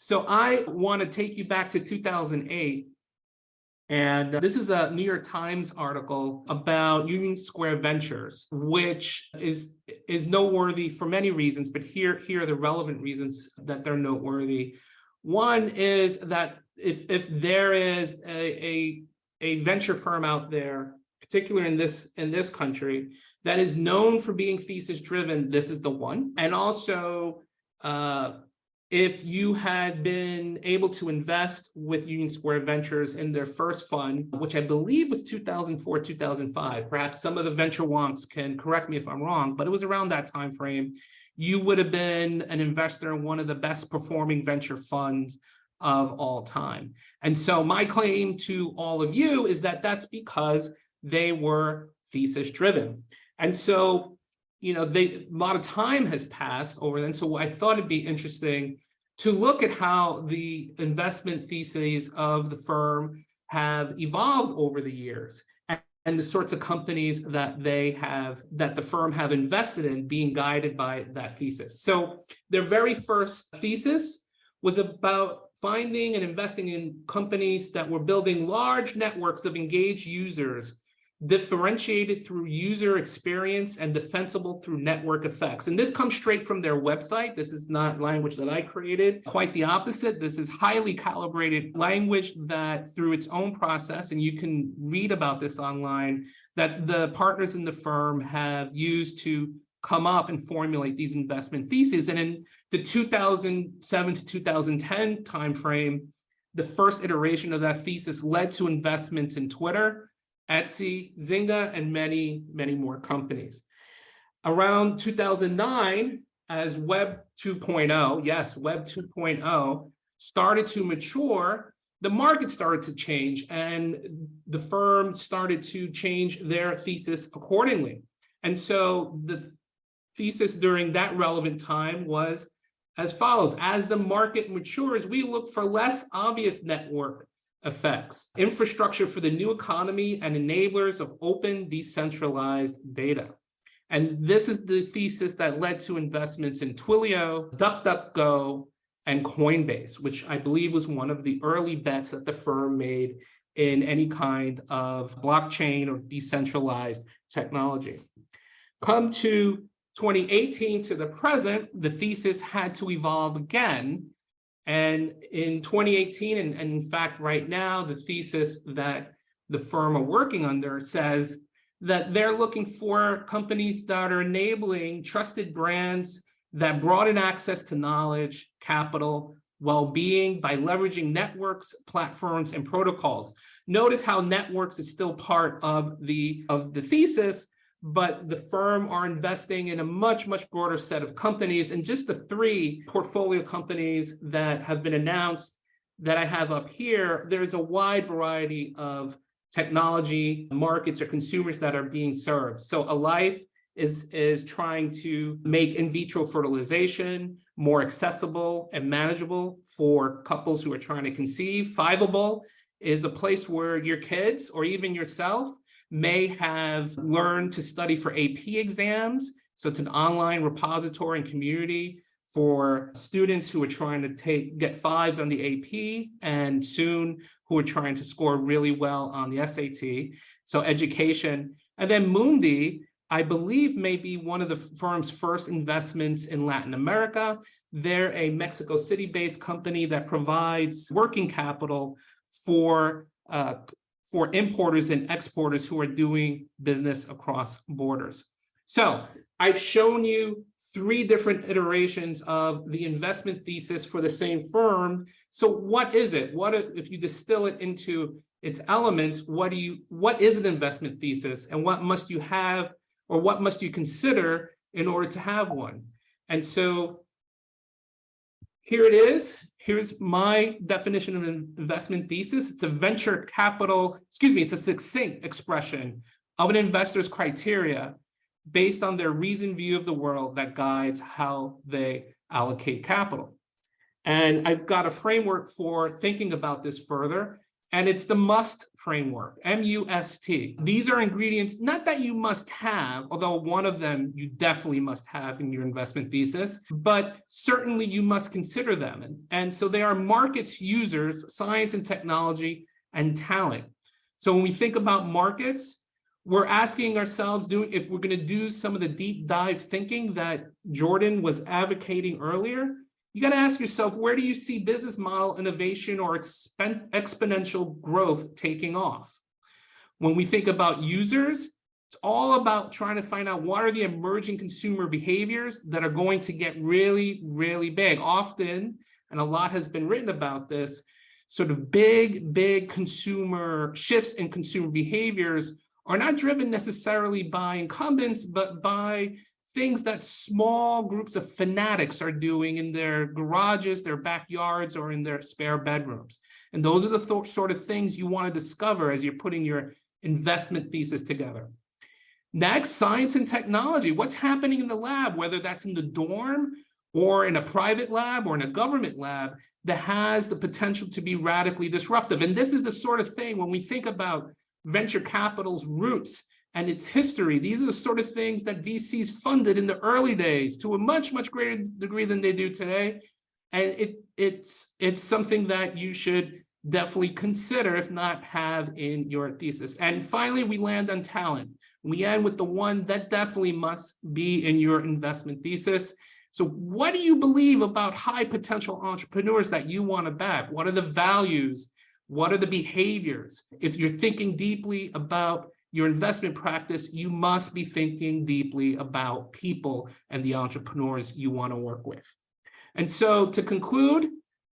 So I want to take you back to 2008. And this is a New York Times article about Union Square Ventures, which is noteworthy for many reasons, but here are the relevant reasons that they're noteworthy. One is that if there is a venture firm out there, particularly in this country, that is known for being thesis driven, this is the one. And also, if you had been able to invest with Union Square Ventures in their first fund, which I believe was 2004, 2005, perhaps some of the venture wonks can correct me if I'm wrong, but it was around that time frame, you would have been an investor in one of the best performing venture funds of all time. And so my claim to all of you is that that's because they were thesis driven. And so, you know, a lot of time has passed over then. So I thought it'd be interesting to look at how the investment theses of the firm have evolved over the years and the sorts of companies that the firm have invested in being guided by that thesis. So their very first thesis was about finding and investing in companies that were building large networks of engaged users, differentiated through user experience and defensible through network effects. And this comes straight from their website. This is not language that I created. Quite the opposite. This is highly calibrated language that through its own process, and you can read about this online, that the partners in the firm have used to come up and formulate these investment theses. And in the 2007 to 2010 timeframe, the first iteration of that thesis led to investments in Twitter, Etsy, Zynga, and many, many more companies. Around 2009, as Web 2.0, yes, Web 2.0 started to mature, the market started to change and the firm started to change their thesis accordingly. And so the thesis during that relevant time was as follows: as the market matures, we look for less obvious network effects, infrastructure for the new economy, and enablers of open, decentralized data. And this is the thesis that led to investments in Twilio, DuckDuckGo, and Coinbase, which I believe was one of the early bets that the firm made in any kind of blockchain or decentralized technology. Come to 2018 to the present, the thesis had to evolve again. And in 2018, and in fact, right now, the thesis that the firm are working under says that they're looking for companies that are enabling trusted brands that broaden access to knowledge, capital, well-being by leveraging networks, platforms, and protocols. Notice how networks is still part of the thesis, but the firm are investing in a much, much broader set of companies. And just the 3 portfolio companies that have been announced that I have up here, there's a wide variety of technology markets or consumers that are being served. So Alife is trying to make in vitro fertilization more accessible and manageable for couples who are trying to conceive. Fiveable is a place where your kids or even yourself may have learned to study for AP exams. So it's an online repository and community for students who are trying to get 5s on the AP and soon who are trying to score really well on the SAT. So education. And then Mundi, I believe, may be one of the firm's first investments in Latin America. They're a Mexico City-based company that provides working capital for importers and exporters who are doing business across borders. So I've shown you 3 different iterations of the investment thesis for the same firm. So what is it? If you distill it into its elements, what is an investment thesis, and what must you have, or what must you consider in order to have one? And so here it is. Here's my definition of an investment thesis. It's a succinct expression of an investor's criteria based on their reasoned view of the world that guides how they allocate capital. And I've got a framework for thinking about this further. And it's the MUST framework, M-U-S-T. These are ingredients, not that you must have, although one of them you definitely must have in your investment thesis, but certainly you must consider them. And so they are markets, users, science and technology, and talent. So when we think about markets, we're asking ourselves, if we're going to do some of the deep dive thinking that Jordan was advocating earlier, you got to ask yourself, where do you see business model innovation or exponential growth taking off? When we think about users, it's all about trying to find out what are the emerging consumer behaviors that are going to get really, really big. Often, and a lot has been written about this, sort of big consumer shifts in consumer behaviors are not driven necessarily by incumbents, but by things that small groups of fanatics are doing in their garages, their backyards, or in their spare bedrooms. And those are the sort of things you want to discover as you're putting your investment thesis together. Next, science and technology. What's happening in the lab, whether that's in the dorm or in a private lab or in a government lab, that has the potential to be radically disruptive. And this is the sort of thing when we think about venture capital's roots and its history, these are the sort of things that VCs funded in the early days to a much greater degree than they do today. And it's something that you should definitely consider, if not have in your thesis. And finally, we land on talent. We end with the one that definitely must be in your investment thesis. So what do you believe about high potential entrepreneurs that you want to back? What are the values? What are the behaviors? If you're thinking deeply about your investment practice, you must be thinking deeply about people and the entrepreneurs you want to work with. And so to conclude,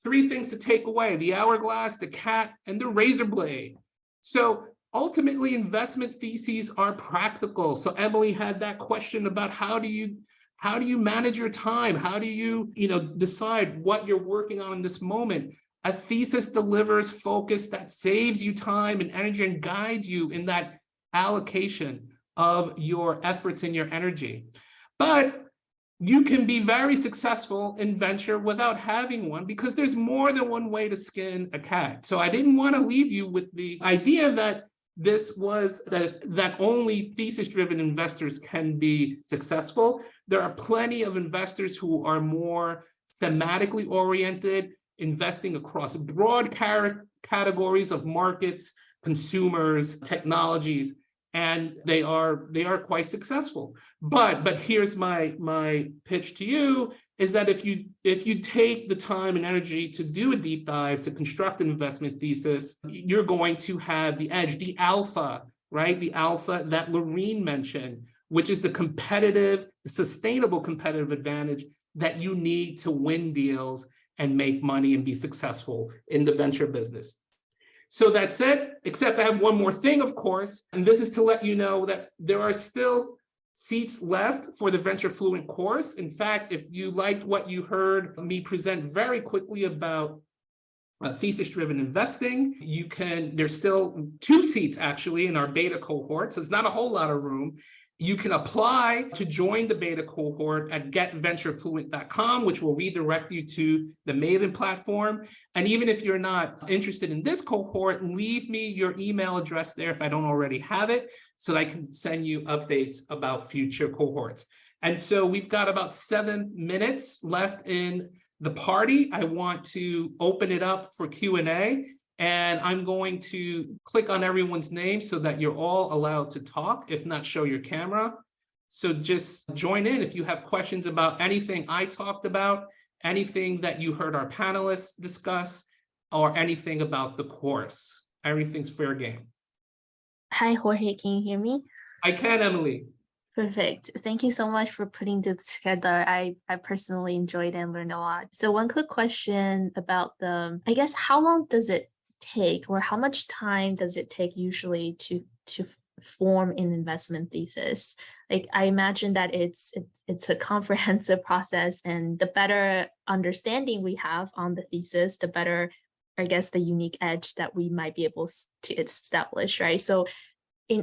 3 things to take away: the hourglass, the cat, and the razor blade. So ultimately, investment theses are practical. So Emily had that question about how do you manage your time? How do you decide what you're working on in this moment? A thesis delivers focus that saves you time and energy and guides you in that allocation of your efforts and your energy. But you can be very successful in venture without having one, because there's more than one way to skin a cat. So I didn't want to leave you with the idea that that only thesis-driven investors can be successful. There are plenty of investors who are more thematically oriented, investing across broad categories of markets, consumers, technologies, and they are quite successful. But here's my pitch to you, is that if you take the time and energy to do a deep dive, to construct an investment thesis, you're going to have the edge, the alpha, right? The alpha that Lorene mentioned, which is the sustainable competitive advantage that you need to win deals and make money and be successful in the venture business. So that's it, except I have one more thing, of course, and this is to let you know that there are still seats left for the Venture Fluent course. In fact, if you liked what you heard me present very quickly about thesis-driven investing, there's still 2 seats actually in our beta cohort, so it's not a whole lot of room. You can apply to join the beta cohort at getventurefluent.com, which will redirect you to the Maven platform. And even if you're not interested in this cohort, leave me your email address there if I don't already have it, so that I can send you updates about future cohorts. And so we've got about 7 minutes left in the party. I want to open it up for Q&A. And I'm going to click on everyone's name so that you're all allowed to talk, if not show your camera. So just join in if you have questions about anything I talked about, anything that you heard our panelists discuss, or anything about the course. Everything's fair game. Hi, Jorge, can you hear me? I can, Emily. Perfect. Thank you so much for putting this together. I personally enjoyed and learned a lot. So one quick question about I guess, how long does it take, or how much time does it take usually to form an investment thesis? Like, I imagine that it's a comprehensive process, and the better understanding we have on the thesis, the better, I guess, the unique edge that we might be able to establish, right? So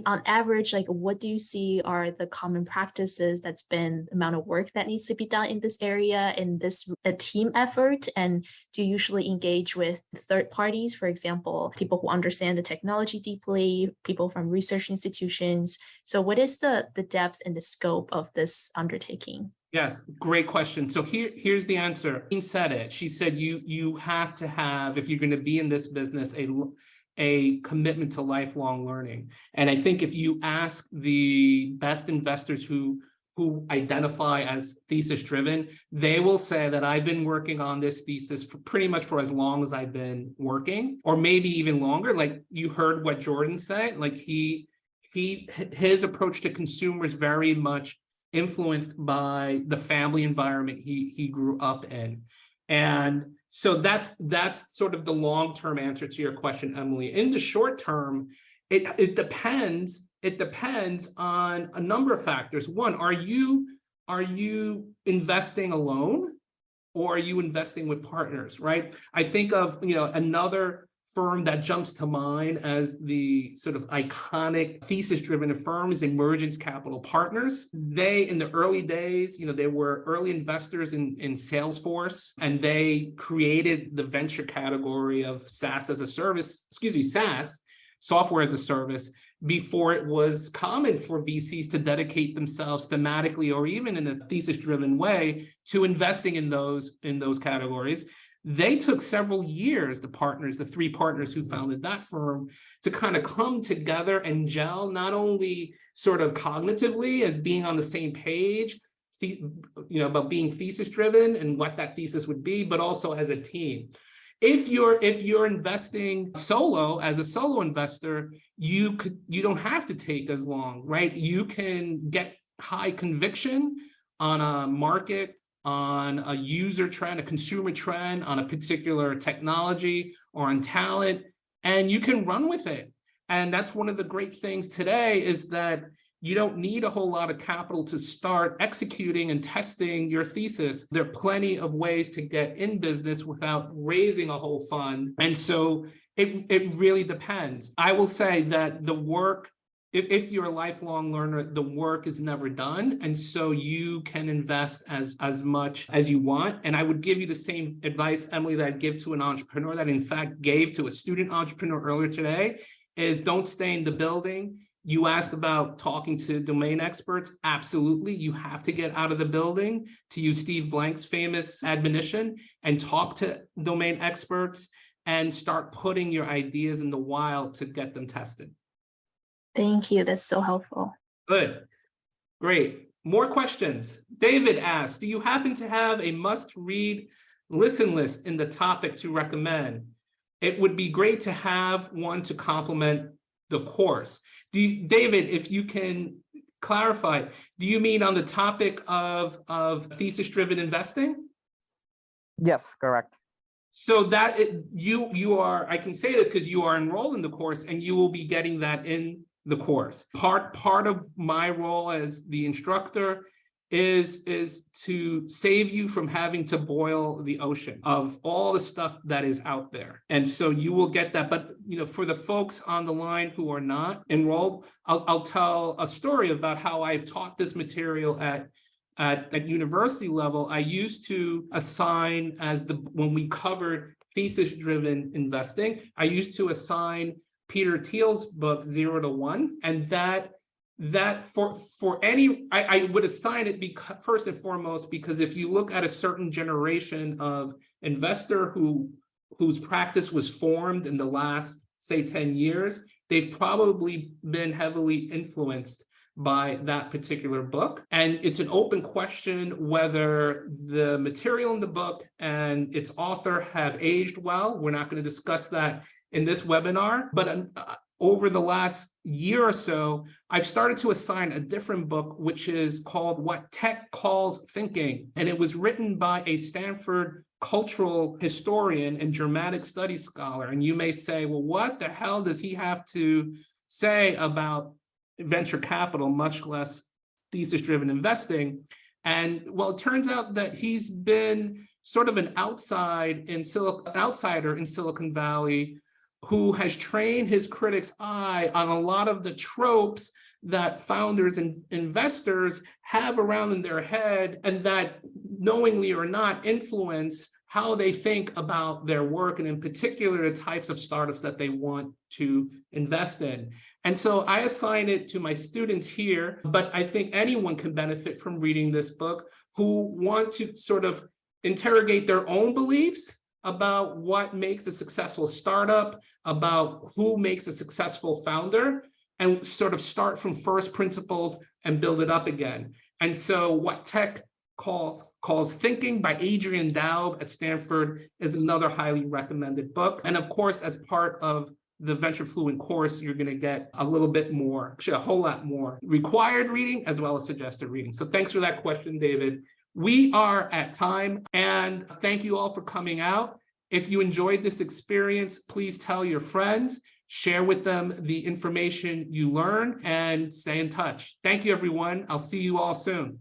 on average, like what do you see are the common practices that's been the amount of work that needs to be done in this area, in this a team effort? And do you usually engage with third parties, for example, people who understand the technology deeply, people from research institutions? So what is the depth and the scope of this undertaking? Yes, great question. So here's the answer. Jean said it. She said you have to have, if you're going to be in this business, a commitment to lifelong learning. And I think if you ask the best investors who identify as thesis driven, they will say that I've been working on this thesis for pretty much for as long as I've been working, or maybe even longer. Like you heard what Jordan said, like his approach to consumers very much influenced by the family environment he grew up in. And so that's sort of the long-term answer to your question, Emily. In the short term, it depends on a number of factors. One, are you investing alone, or are you investing with partners, right? I think of another firm that jumps to mind as the sort of iconic thesis-driven firm is Emergence Capital Partners. They, in the early days, they were early investors in Salesforce, and they created the venture category of SaaS, software as a service, before it was common for VCs to dedicate themselves thematically or even in a thesis-driven way to investing in those categories. They took several years, the three partners who founded that firm, to kind of come together and gel, not only sort of cognitively as being on the same page, about being thesis driven and what that thesis would be, but also as a team. If you're investing solo, as a solo investor, you don't have to take as long, right? You can get high conviction on a market, on a user trend, a consumer trend, on a particular technology or on talent, and you can run with it. And that's one of the great things today, is that you don't need a whole lot of capital to start executing and testing your thesis. There are plenty of ways to get in business without raising a whole fund. And so it really depends. I will say that the work, if you're a lifelong learner, the work is never done. And so you can invest as much as you want. And I would give you the same advice, Emily, that I'd give to an entrepreneur, that in fact gave to a student entrepreneur earlier today, is don't stay in the building. You asked about talking to domain experts. Absolutely. You have to get out of the building, to use Steve Blank's famous admonition, and talk to domain experts and start putting your ideas in the wild to get them tested. Thank you. That's so helpful. Good. Great. More questions. David asks, do you happen to have a must-read listen list in the topic to recommend? It would be great to have one to complement the course. David, if you can clarify, do you mean on the topic of thesis-driven investing? Yes, correct. So that you are, I can say this because you are enrolled in the course, and you will be getting that in the course. Part of my role as the instructor is to save you from having to boil the ocean of all the stuff that is out there. And so you will get that. But for the folks on the line who are not enrolled, I'll tell a story about how I've taught this material at university level. I used to assign, when we covered thesis-driven investing, I used to assign Peter Thiel's book 0 to 1, and that for any, I would assign it because, first and foremost, because if you look at a certain generation of investor whose practice was formed in the last, say, 10 years, they've probably been heavily influenced by that particular book. And it's an open question whether the material in the book and its author have aged well. We're not going to discuss that in this webinar, but over the last year or so, I've started to assign a different book, which is called What Tech Calls Thinking. And it was written by a Stanford cultural historian and Germanic studies scholar. And you may say, well, what the hell does he have to say about venture capital, much less thesis-driven investing? And well, it turns out that he's been sort of an outsider in Silicon Valley who has trained his critic's eye on a lot of the tropes that founders and investors have around in their head, and that knowingly or not influence how they think about their work, and in particular, the types of startups that they want to invest in. And so I assign it to my students here, but I think anyone can benefit from reading this book who want to sort of interrogate their own beliefs about what makes a successful startup, about who makes a successful founder, and sort of start from first principles and build it up again. And so What Tech calls Thinking by Adrian Daub at Stanford is another highly recommended book. And of course, as part of the Venture Fluent course, you're going to get a little bit more, actually a whole lot more required reading as well as suggested reading. So thanks for that question, David. We are at time, and thank you all for coming out. If you enjoyed this experience, please tell your friends, share with them the information you learned, and stay in touch. Thank you, everyone. I'll see you all soon.